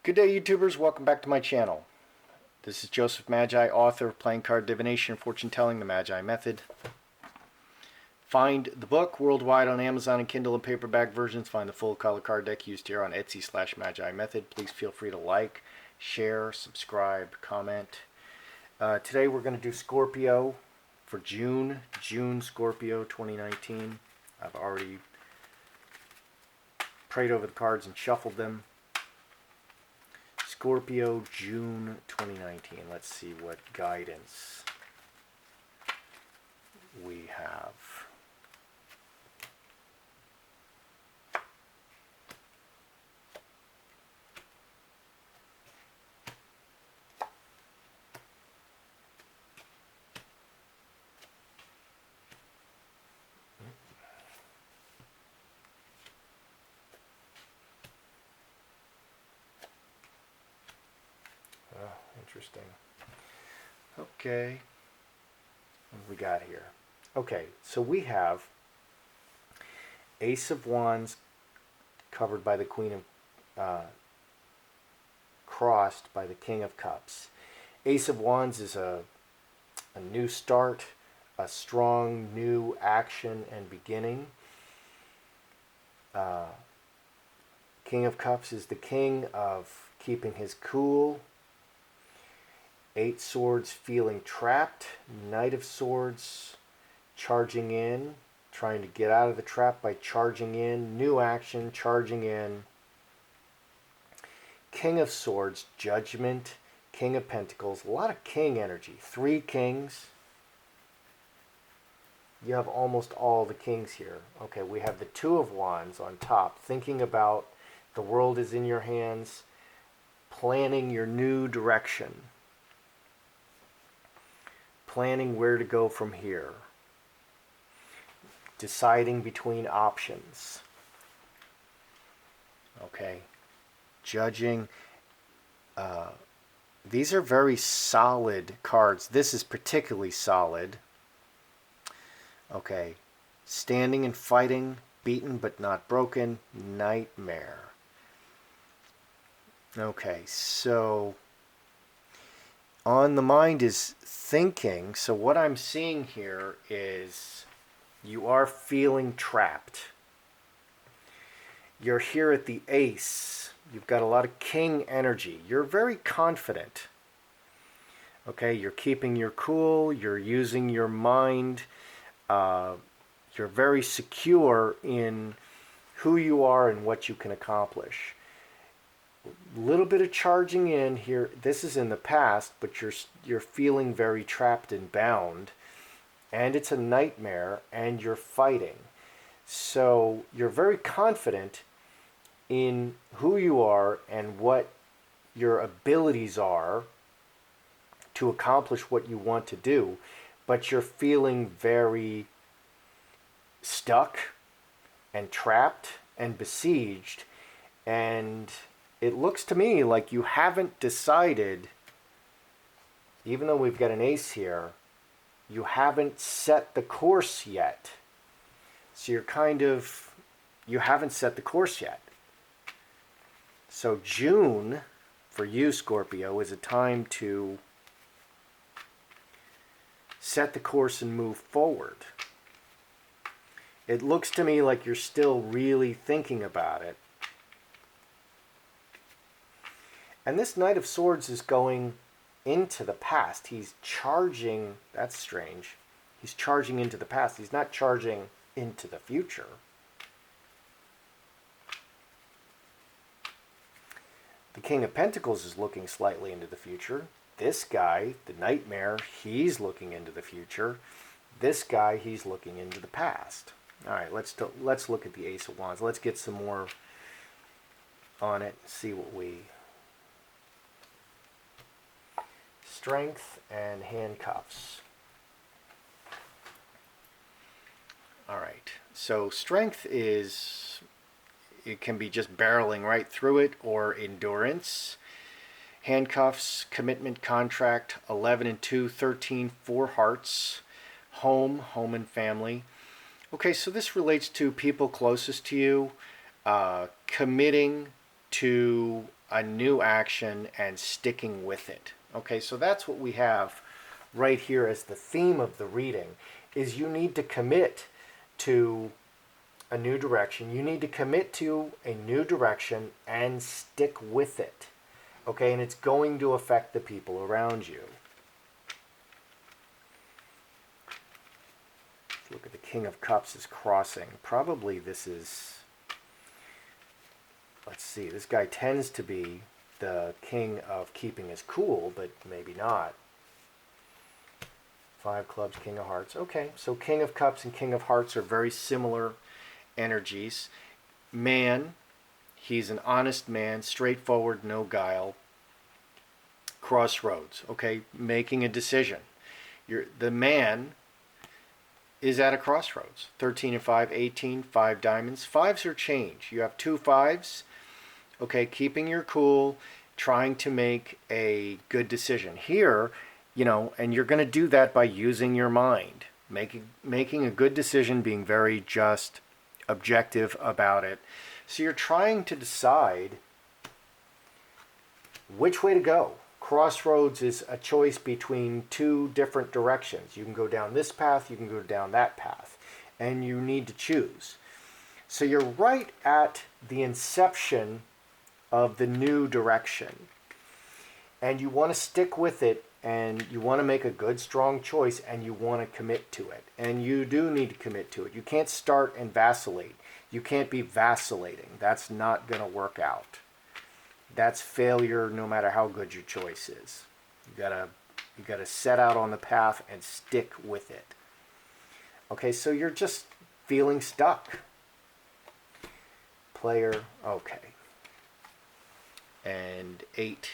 Good day, YouTubers. Welcome back to my channel. This is Joseph Magi, author of Playing Card Divination and Fortune Telling, the Magi Method. Find the book worldwide on Amazon and Kindle and paperback versions. Find the full color card deck used here on Etsy/Magi Method. Please feel free to like, share, subscribe, comment. Today we're going to do Scorpio for June Scorpio 2019. I've already prayed over the cards and shuffled them. Scorpio, June 2019. Let's see what guidance we have. Interesting. Okay. What do we got here? Okay, so we have Ace of Wands covered by the Queen of crossed by the King of Cups. Ace of Wands is a new start, a strong new action and beginning. King of Cups is the king of keeping his cool. Eight Swords feeling trapped. Knight of Swords charging in, trying to get out of the trap by charging in. New action, charging in. King of Swords, Judgment. King of Pentacles, a lot of king energy. Three kings. You have almost all the kings here. Okay, we have the Two of Wands on top, thinking about the world is in your hands, planning your new direction. Planning where to go from here. Deciding between options. Okay. Judging. These are very solid cards. This is particularly solid. Okay. Standing and fighting. Beaten but not broken. Nightmare. Okay, so on the mind is thinking. So what I'm seeing here is you are feeling trapped. You're here at the Ace. You've got a lot of king energy. You're very confident. Okay, you're keeping your cool. You're using your mind. You're very secure in who you are and what you can accomplish. Little bit of charging in here. This is in the past, but you're feeling very trapped and bound, and it's a nightmare, and you're fighting. So you're very confident in who you are and what your abilities are to accomplish what you want to do, but you're feeling very stuck and trapped and besieged, and it looks to me like you haven't decided, even though we've got an ace here, you haven't set the course yet. So you haven't set the course yet. So June, for you, Scorpio, is a time to set the course and move forward. It looks to me like you're still really thinking about it. And this Knight of Swords is going into the past. He's charging. That's strange. He's charging into the past. He's not charging into the future. The King of Pentacles is looking slightly into the future. This guy, the Nightmare, he's looking into the future. This guy, he's looking into the past. All right, let's look at the Ace of Wands. Let's get some more on it. See what we... Strength and handcuffs. All right, so strength is, it can be just barreling right through it, or endurance. Handcuffs, commitment, contract, 11 and 2, 13, 4 hearts, home and family. Okay, so this relates to people closest to you, committing to a new action and sticking with it. Okay, so that's what we have right here as the theme of the reading, is you need to commit to a new direction. You need to commit to a new direction and stick with it. Okay, and it's going to affect the people around you. Look at the King of Cups is crossing. Probably this is, let's see, this guy tends to be the king of keeping his cool, but maybe not. Five clubs, King of Hearts. Okay, so King of Cups and King of Hearts are very similar energies. Man, he's an honest man, straightforward, no guile. Crossroads, okay, making a decision. The man is at a crossroads. 13 and 5, 18, 5 diamonds. Fives are change. You have 2 5s, okay, keeping your cool, trying to make a good decision. Here, and you're going to do that by using your mind, making a good decision, being very just, objective about it. So you're trying to decide which way to go. Crossroads is a choice between 2 different directions. You can go down this path, you can go down that path, and you need to choose. So you're right at the inception of the new direction, and you want to stick with it, and you want to make a good, strong choice, and you want to commit to it. And you do need to commit to it. You can't start and vacillate. You can't be vacillating. That's not going to work out. That's failure no matter how good your choice is. You gotta set out on the path and stick with it. Okay, so you're just feeling stuck. Player, okay. And 8.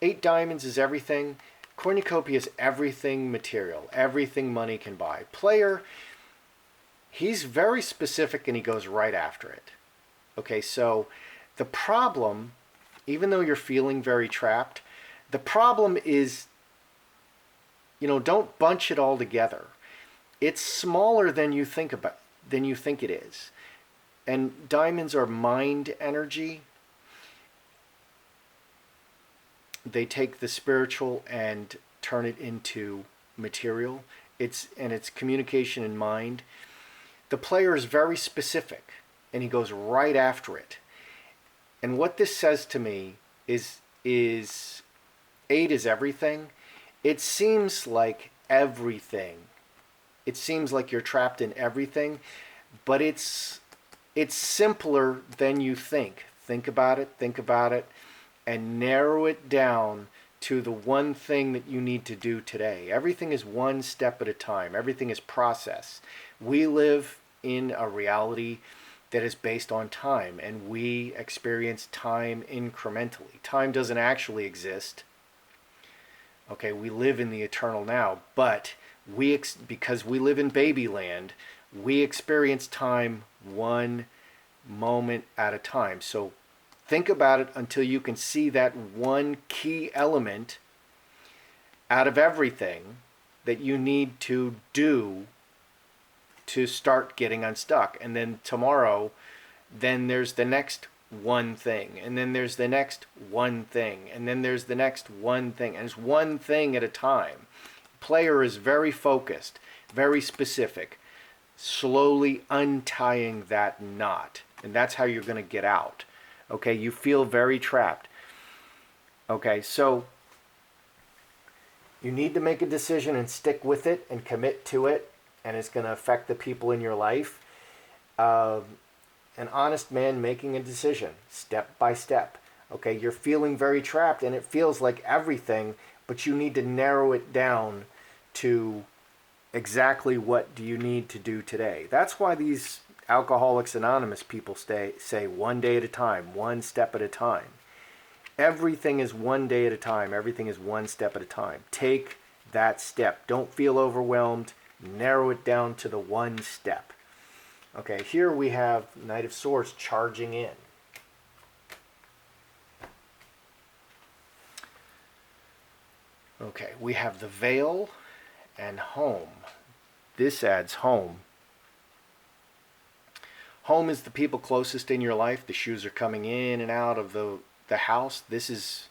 8 diamonds is everything. Cornucopia is everything material, everything money can buy. Player, he's very specific and he goes right after it. Okay, so the problem, even though you're feeling very trapped, the problem is, don't bunch it all together. It's smaller than you think it is. And diamonds are mind energy. They take the spiritual and turn it into material. It's communication in mind. The player is very specific and he goes right after it. And what this says to me is 8 is everything. It seems like everything. It seems like you're trapped in everything, but it's simpler than you think. Think about it, and narrow it down to the one thing that you need to do today. Everything is one step at a time. Everything is process. We live in a reality that is based on time, and we experience time incrementally. Time doesn't actually exist. Okay, we live in the eternal now, but because we live in babyland, we experience time one moment at a time. So think about it until you can see that one key element out of everything that you need to do to start getting unstuck. And then tomorrow, then there's the next one thing, and then there's the next one thing, and then there's the next one thing, and it's one thing at a time. Player is very focused, very specific, slowly untying that knot, and that's how you're going to get out. Okay, you feel very trapped. Okay, so you need to make a decision and stick with it and commit to it, and it's going to affect the people in your life. An honest man making a decision, step by step. Okay, you're feeling very trapped, and it feels like everything, but you need to narrow it down to exactly what do you need to do today. That's why these Alcoholics Anonymous people say one day at a time, one step at a time. Everything is one day at a time. Everything is one step at a time. Take that step. Don't feel overwhelmed. Narrow it down to the one step. Okay, here we have Knight of Swords charging in. Okay, we have the Veil and Home. This adds home. Home is the people closest in your life. The shoes are coming in and out of the the house. This is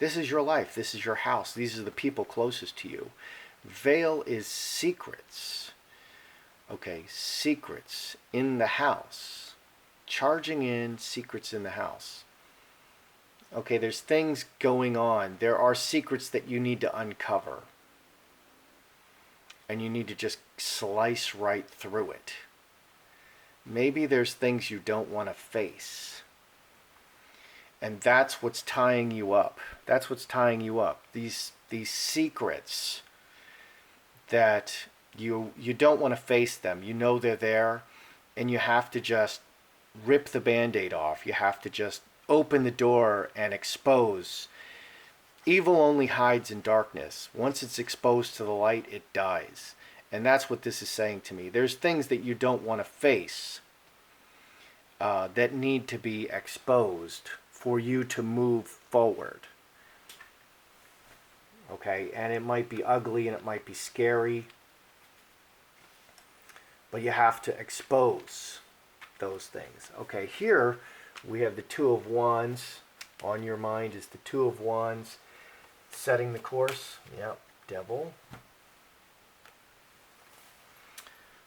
your life. This is your house. These are the people closest to you. Veil is secrets. Okay, secrets in the house. Charging in secrets in the house. Okay, there's things going on. There are secrets that you need to uncover. And you need to just slice right through it. Maybe there's things you don't want to face. And that's what's tying you up. That's what's tying you up. These secrets that you don't want to face them. You know they're there, and you have to just rip the Band-Aid off. You have to just open the door and expose. Evil only hides in darkness. Once it's exposed to the light, it dies. And that's what this is saying to me. There's things that you don't want to face that need to be exposed for you to move forward. Okay, and it might be ugly and it might be scary, but you have to expose those things. Okay, here we have the Two of Wands. On your mind is the Two of Wands. Setting the course. Yep, Devil.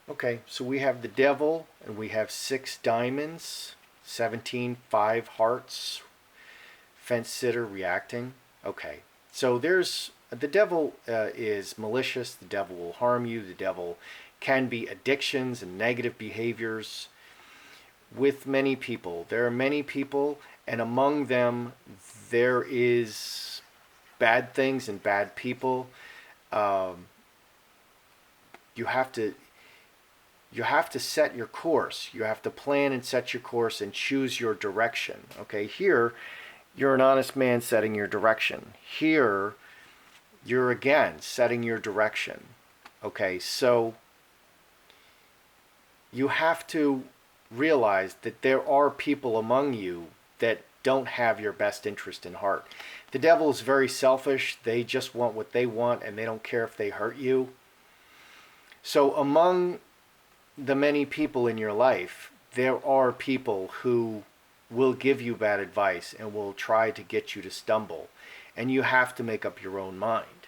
Okay, so we have the Devil, and we have 6 diamonds, 17, 5 hearts, fence sitter reacting. Okay, so there's, the Devil is malicious, the Devil will harm you, the Devil can be addictions and negative behaviors with many people. There are many people, and among them there is bad things and bad people. You have to set your course. You have to plan and set your course and choose your direction. Okay, here you're an honest man setting your direction. Here you're again setting your direction. Okay, so you have to realize that there are people among you that don't have your best interest in heart. The Devil is very selfish. They just want what they want, and they don't care if they hurt you. So among the many people in your life, there are people who will give you bad advice and will try to get you to stumble. And you have to make up your own mind.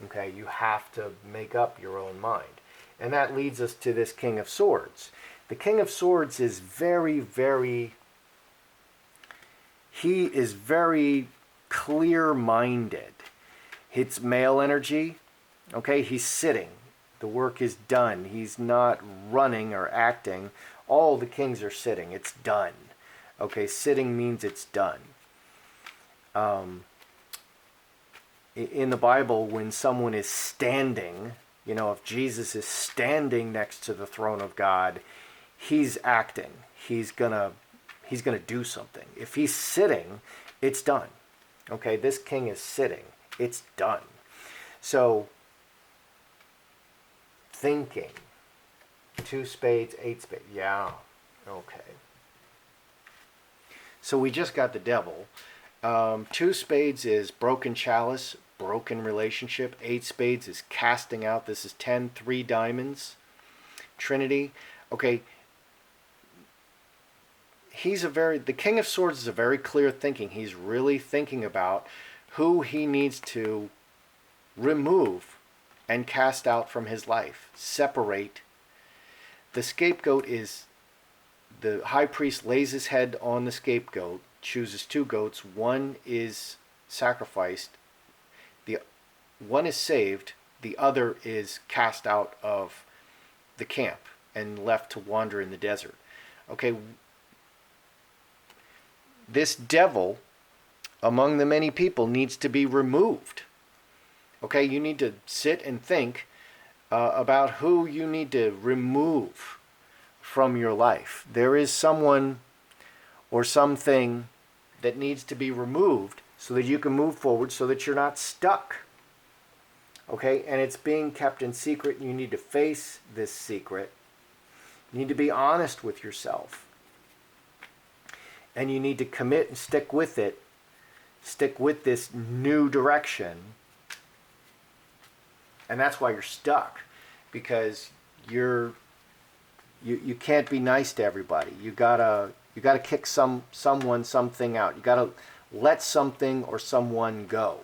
Okay, you have to make up your own mind. And that leads us to this King of Swords. The King of Swords is very, very... he is very clear-minded. It's male energy. Okay, he's sitting. The work is done. He's not running or acting. All the kings are sitting. It's done. Okay, sitting means it's done. In the Bible, when someone is standing, you know, if Jesus is standing next to the throne of God, he's acting. He's gonna do something. If he's sitting, it's done. Okay, this king is sitting. It's done. So, thinking. 2 spades, 8 spades. Yeah. Okay. So we just got the Devil. 2 spades is broken chalice, broken relationship. 8 spades is casting out. This is 10, 3 diamonds. Trinity. Okay. The King of Swords is a very clear thinking. He's really thinking about who he needs to remove and cast out from his life. Separate. The scapegoat is, the high priest lays his head on the scapegoat, chooses 2 goats. One is sacrificed. One is saved. The other is cast out of the camp and left to wander in the desert. Okay, this devil among the many people needs to be removed. Okay, you need to sit and think about who you need to remove from your life. There is someone or something that needs to be removed so that you can move forward, so that you're not stuck. Okay, and it's being kept in secret. You need to face this secret. You need to be honest with yourself. And you need to commit and stick with it. Stick with this new direction. And that's why you're stuck, because you can't be nice to everybody. You gotta You got to kick something out. You got to let something or someone go.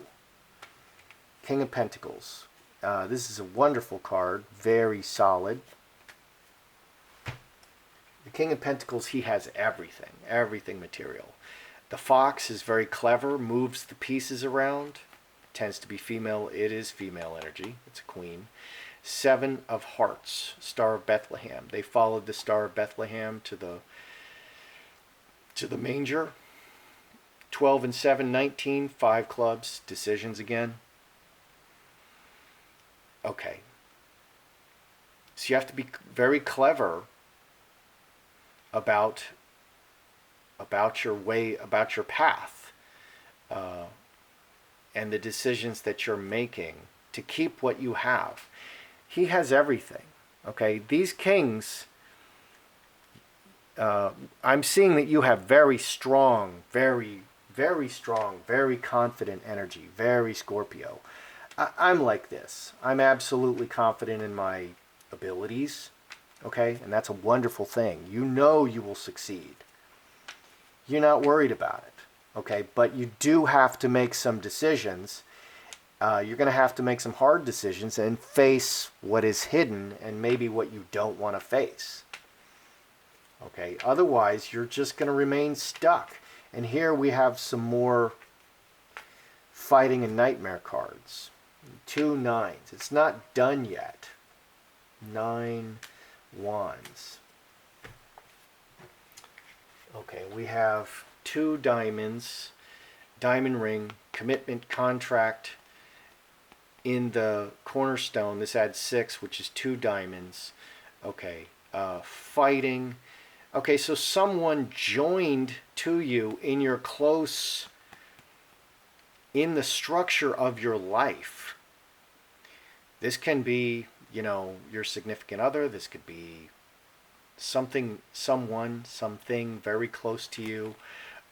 King of Pentacles. This is a wonderful card, very solid. The King of Pentacles, he has everything material. The Fox is very clever, moves the pieces around, tends to be female. It is female energy. It's a queen. 7 of Hearts, Star of Bethlehem. They followed the Star of Bethlehem to the manger. 12 and 7, 19, 5 clubs, decisions again. Okay. So you have to be very clever about your path, and the decisions that you're making to keep what you have. He has everything. Okay, these kings, I'm seeing that you have very strong, very strong, very confident energy, very Scorpio. I'm like this. I'm absolutely confident in my abilities, okay? And that's a wonderful thing. You know you will succeed. You're not worried about it, okay? But you do have to make some decisions. You're going to have to make some hard decisions and face what is hidden and maybe what you don't want to face, okay? Otherwise, you're just going to remain stuck. And here we have some more fighting and nightmare cards. 2 nines. It's not done yet. 9 wands. Okay, we have 2 diamonds, diamond ring, commitment, contract. In the cornerstone, this adds 6, which is 2 diamonds. Okay, fighting. Okay, so someone joined to you in your close, in the structure of your life. This can be, you know, your significant other. This could be something very close to you.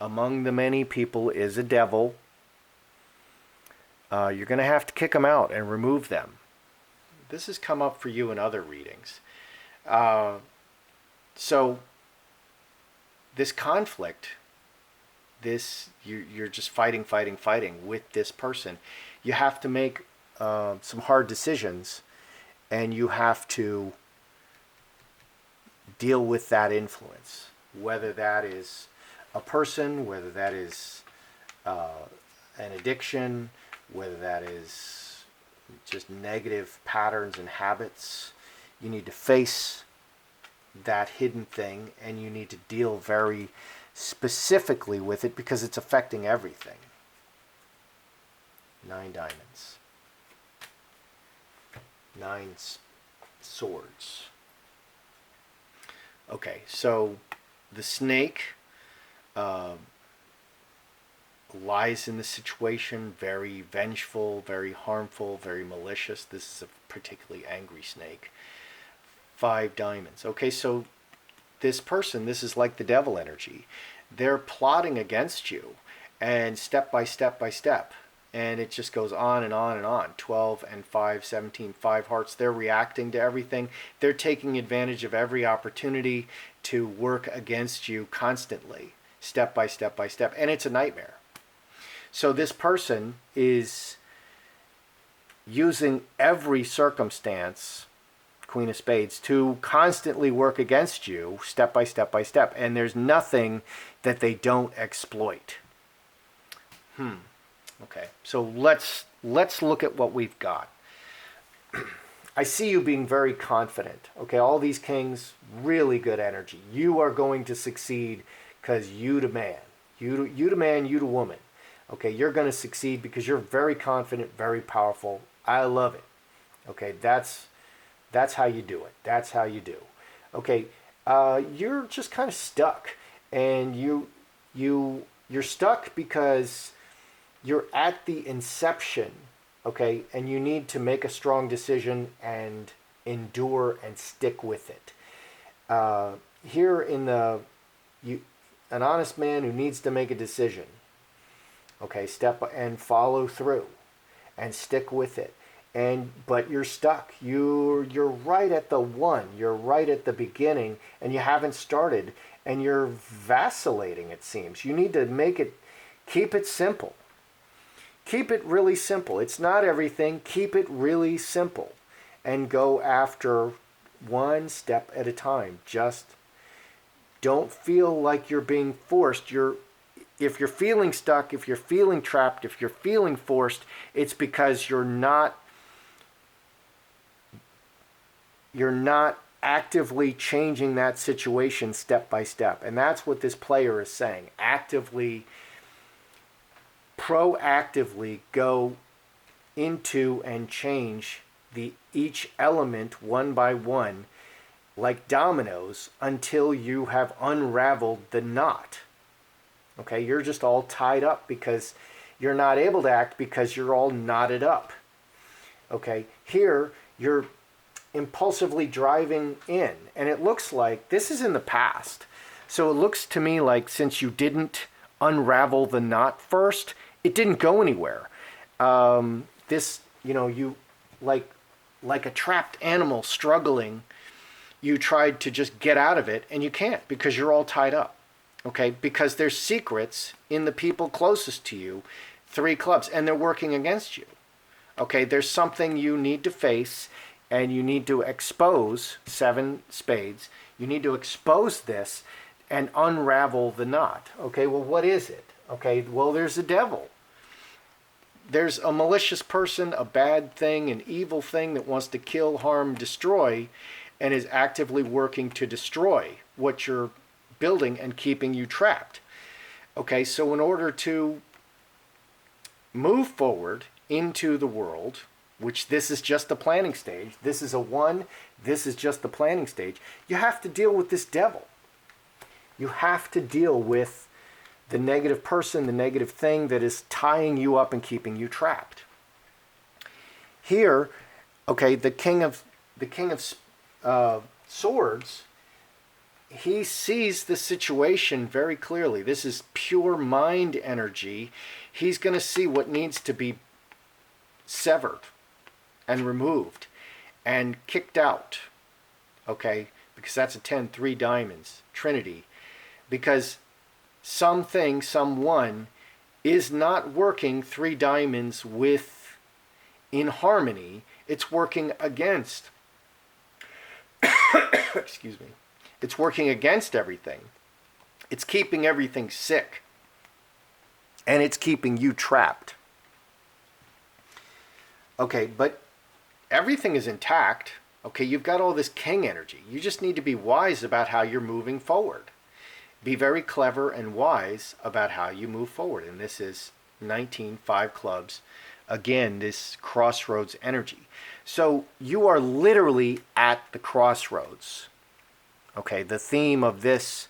Among the many people is a devil. You're going to have to kick them out and remove them. This has come up for you in other readings. So this conflict, you're just fighting with this person. You have to make some hard decisions, and you have to deal with that influence, whether that is a person, whether that is an addiction, whether that is just negative patterns and habits. You need to face that hidden thing, and you need to deal very specifically with it because it's affecting everything. 9 diamonds. 9 swords. Okay, so the snake lies in the situation, very vengeful, very harmful, very malicious. This is a particularly angry snake. 5 diamonds. Okay, so this person, this is like the devil energy. They're plotting against you, and step by step by step. And it just goes on and on and on. 12 and 5, 17, 5 hearts. They're reacting to everything. They're taking advantage of every opportunity to work against you constantly, step by step by step. And it's a nightmare. So this person is using every circumstance, Queen of Spades, to constantly work against you, step by step by step. And there's nothing that they don't exploit. Okay, so let's look at what we've got. I see you being very confident. Okay, all these kings, really good energy. You are going to succeed because you the man. You the man, you the woman. Okay, you're going to succeed because you're very confident, very powerful. I love it. Okay, that's how you do it. That's how you do. Okay, you're just kind of stuck, and you're stuck because you're at the inception, okay, and you need to make a strong decision and endure and stick with it. Here in an honest man who needs to make a decision, okay, step and follow through and stick with it. but you're stuck. You're right at the one. You're right at the beginning, and you haven't started, and you're vacillating, it seems. You need to keep it simple. Keep it really simple. It's not everything. Keep it really simple and go after one step at a time. Just don't feel like you're being forced. If you're feeling stuck, if you're feeling trapped, if you're feeling forced, it's because you're not actively changing that situation step by step. And that's what this player is saying. Proactively go into and change each element one by one, like dominoes, until you have unraveled the knot. Okay, you're just all tied up because you're not able to act because you're all knotted up. Okay, here you're impulsively driving in, and it looks like this is in the past. So it looks to me like since you didn't unravel the knot first, it didn't go anywhere. You like a trapped animal struggling, you tried to just get out of it, and you can't because you're all tied up. Okay, because there's secrets in the people closest to you, 3 clubs, and they're working against you. Okay, there's something you need to face, and you need to expose, 7 spades. You need to expose this and unravel the knot. Okay, well, what is it? Okay, well, there's a devil. There's a malicious person, a bad thing, an evil thing that wants to kill, harm, destroy, and is actively working to destroy what you're building and keeping you trapped. Okay, so in order to move forward into the world, which this is just the planning stage, this is a 1, this is just the planning stage, you have to deal with this devil. You have to deal with the negative person, the negative thing that is tying you up and keeping you trapped. Here, okay, the king of swords, he sees the situation very clearly. This is pure mind energy. He's going to see what needs to be severed and removed and kicked out. Okay, because that's a 10, 3 diamonds, Trinity. Because something, someone is not working 3 diamonds in harmony. It's working against. Excuse me. It's working against everything. It's keeping everything sick. And it's keeping you trapped. Okay, but everything is intact. Okay, you've got all this king energy. You just need to be wise about how you're moving forward. Be very clever and wise about how you move forward. And this is 19, 5 clubs. Again, this crossroads energy. So you are literally at the crossroads. Okay, the theme of this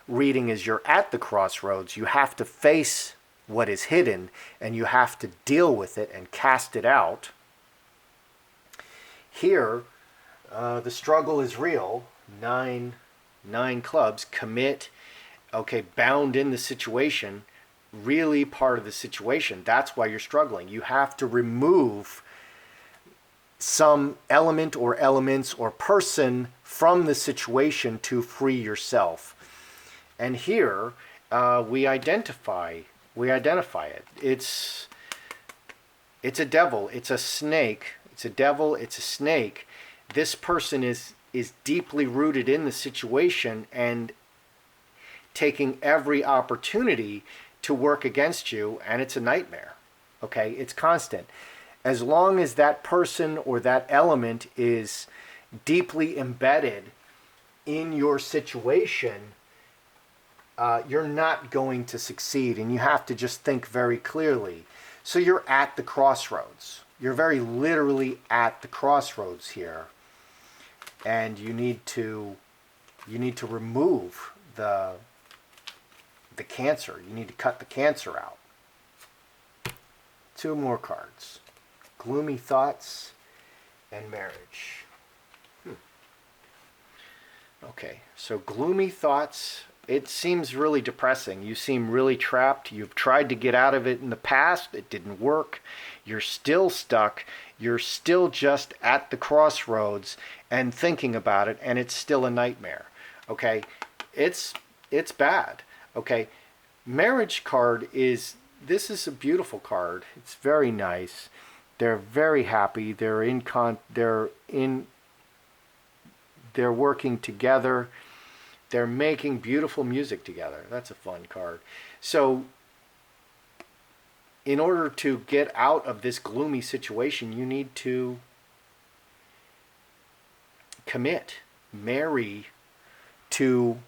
reading is you're at the crossroads. You have to face what is hidden, and you have to deal with it and cast it out. Here, the struggle is real. 9 clubs. Commit. Okay, bound in the situation. Really part of the situation. That's why you're struggling. You have to remove some element or elements or person from the situation to free yourself. And here we identify it. It's a devil. It's a snake. It's a devil. It's a snake. This person is deeply rooted in the situation and taking every opportunity to work against you, and it's a nightmare. Okay, it's constant. As long as that person or that element is deeply embedded in your situation, you're not going to succeed, and you have to just think very clearly. So you're at the crossroads. You're very literally at the crossroads here, and you need to remove the cancer. You need to cut the cancer out. 2 more cards. Gloomy thoughts and marriage. Okay, so gloomy thoughts it seems really depressing. You seem really trapped. You've tried to get out of it in the past. It didn't work. You're still stuck. You're still just at the crossroads and thinking about it, and it's still a nightmare. Okay? It's bad. Okay? Marriage card is, this is a beautiful card. It's very nice. They're very happy. They're working together. They're making beautiful music together. That's a fun card. So in order to get out of this gloomy situation, you need to commit, marry to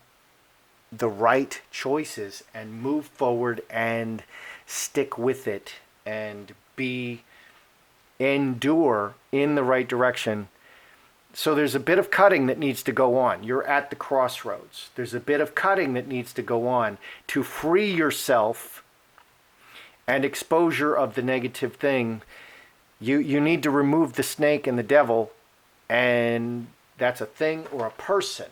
the right choices and move forward and stick with it and endure in the right direction. So there's a bit of cutting that needs to go on. You're at the crossroads. There's a bit of cutting that needs to go on to free yourself and exposure of the negative thing. You need to remove the snake and the devil, and that's a thing or a person.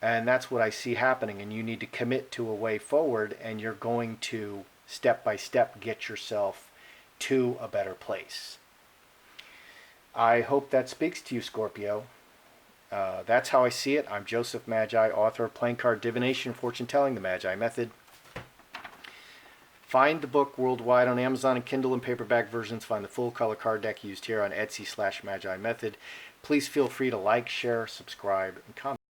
And that's what I see happening, and you need to commit to a way forward, and you're going to step by step get yourself to a better place. I hope that speaks to you, Scorpio. That's how I see it. I'm Joseph Magi, author of Playing Card Divination, Fortune Telling, The Magi Method. Find the book worldwide on Amazon and Kindle and paperback versions. Find the full color card deck used here on Etsy/Magi Method. Please feel free to like, share, subscribe, and comment.